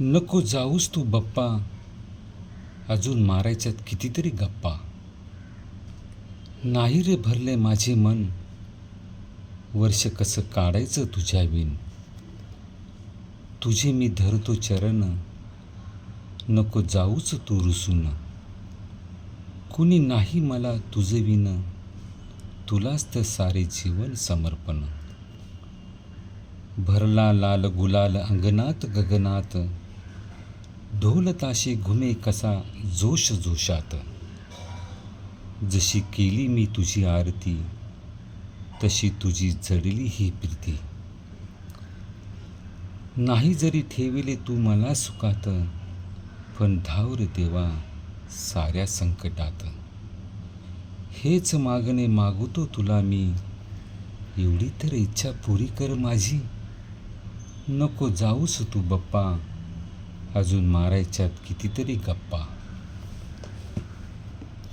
नको जाऊस तू बप्पा, अजून मारायच्यात कितीतरी गप्पा. नाही रे भरले माझे मन, वर्ष कसं काढायचं तुझ्या विण. तुझे मी धरतो चरण, नको जाऊच तू रुसून. कुणी नाही मला तुझं विण, तुलाच तर सारे जीवन समर्पण. भरला लाल गुलाल अंगणात गगनात, ढोल ताशे घुमे कसा जोश जोशात. जशी केली मी तुझी आरती, तशी तुझी जडली ही प्रीती. नाही जरी ठेविले तू मला सुखात, पण धाव रे देवा साऱ्या संकटात. हेच मागणे मागतो तुला मी, एवढी तर इच्छा पुरी कर माझी. नको जाऊस तू बप्पा, अजून मारायच्यात कितीतरी गप्पा.